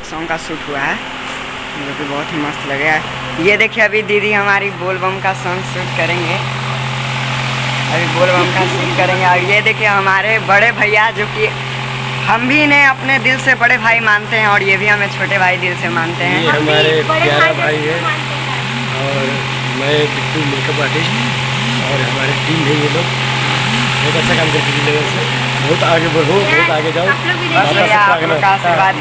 एक सॉन्ग का शूट हुआ है जो कि बहुत ही मस्त लगेगा। ये देखिए अभी दीदी हमारी बोलबम का सॉन्ग शूट करेंगे, अभी बोलबम का शूट करेंगे। और ये देखिए हमारे बड़े भैया जो कि हम भी इन्हें अपने दिल से बड़े भाई मानते हैं और ये भी हमें छोटे भाई दिल से मानते हैं। ये हमारे प्यारा भाई है और मैं बिट्टू मेकअप आर्टिस्ट और हमारी टीम है। ये लोग बहुत अच्छा काम करते हैं लेवल से, बहुत आगे बढ़ो, बहुत आगे जाओ। बस भैया आप लोग का आशीर्वाद,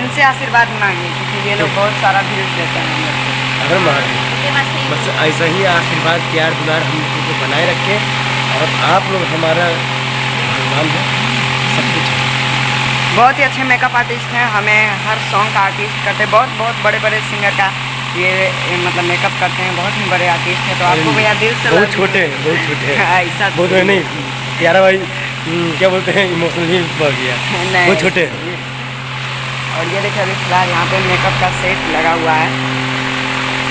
इनसे आशीर्वाद मांगिए क्योंकि ये लोग बहुत सारा व्यूज देते हैं हम लोग को। अगर मांगे बस ऐसा ही आशीर्वाद प्यार दुलार हम लोगों को बनाए रखें। और आप लोग हमारा भगवान है, सब कुछ है। बहुत ही अच्छे मेकअप आर्टिस्ट हैं, हमें हर सॉन्ग का आर्टिस्ट करते हैं, बहुत बड़े बड़े सिंगर का ये मतलब मेकअप करते हैं, बहुत ही बड़े आर्टिस्ट हैं। तो आपको भैया दिल से बहुत छोटे हैं ऐसा बहुत नहीं प्यारा भाई क्या बोलते हैं, इमोशनली बढ़ गया, बहुत छोटे हैं। और ये देखिए अभी फिलहाल यहाँ पे मेकअप का सेट लगा हुआ है,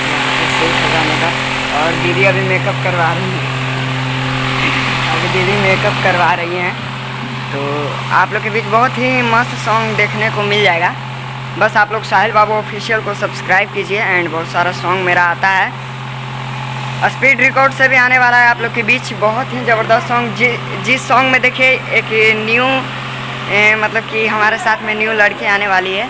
यहाँ पे सेट होगा मेकअप और दीदी अभी मेकअप करवा रही हैं, अभी दीदी मेकअप करवा रही हैं। तो आप लोग के बीच बहुत ही मस्त सॉन्ग देखने को मिल जाएगा। बस आप लोग साहिल बाबू ऑफिशियल को सब्सक्राइब कीजिए एंड बहुत सारा सॉन्ग मेरा आता है। स्पीड रिकॉर्ड से भी आने वाला है आप लोग के बीच बहुत ही ज़बरदस्त सॉन्ग। जिस सॉन्ग में देखिए एक न्यू मतलब कि हमारे साथ में न्यू लड़की आने वाली है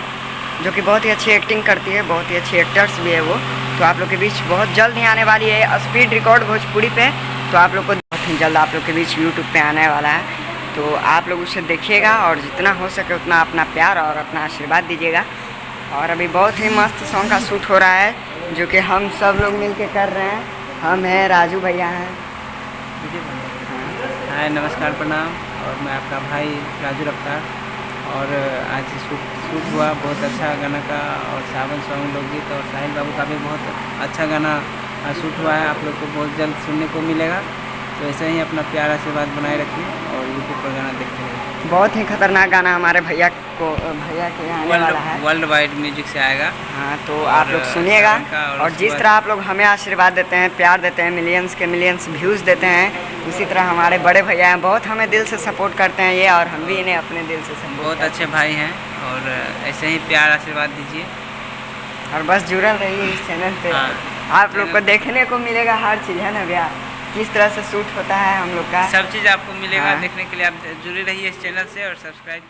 जो कि बहुत ही अच्छी एक्टिंग करती है, बहुत ही अच्छी एक्टर्स भी है वो। तो आप लोग के बीच बहुत जल्द ही आने वाली है स्पीड रिकॉर्ड भोजपुरी पे। तो आप लोग को बहुत ही जल्द आप लोग के बीच यूट्यूब पे आने वाला है, तो आप लोग उसे देखिएगा और जितना हो सके उतना अपना प्यार और अपना आशीर्वाद दीजिएगा। और अभी बहुत ही मस्त सॉन्ग का शूट हो रहा है जो कि हम सब लोग मिल के कर रहे हैं। हम हैं, राजू भैया हैं। हाय नमस्कार प्रणाम, और मैं आपका भाई राजू रफ्तार। और आज शूट हुआ बहुत अच्छा गाना का, और सावन सॉन्ग लोकगीत और साहिल बाबू का भी बहुत अच्छा गाना शूट हुआ है। आप लोग को बहुत जल्द सुनने को मिलेगा। तो ऐसे ही अपना प्यार आशीर्वाद बनाए रखिए और यूट्यूब पर गाना देखते रहिए। बहुत ही खतरनाक गाना हमारे भैया के आने वाला है, वर्ल्ड वाइड म्यूजिक से आएगा। हाँ तो आप लोग सुनिएगा। और जिस तरह आप लोग हमें आशीर्वाद देते हैं, प्यार देते हैं, मिलियंस के मिलियंस व्यूज़ देते हैं, उसी तरह हमारे बड़े भैया हैं, बहुत हमें दिल से सपोर्ट करते हैं ये, और हम भी इन्हें अपने दिल से सपोर्ट। बहुत अच्छे भाई हैं और ऐसे ही प्यार आशीर्वाद दीजिए और बस जुड़ल रहिए इस चैनल पे। हाँ, आप लोग को देखने को मिलेगा हर चीज़, है ना भैया, किस तरह से शूट होता है हम लोग का सब चीज़ आपको मिलेगा। हाँ। देखने के लिए आप जुड़े रहिए इस चैनल से और सब्सक्राइब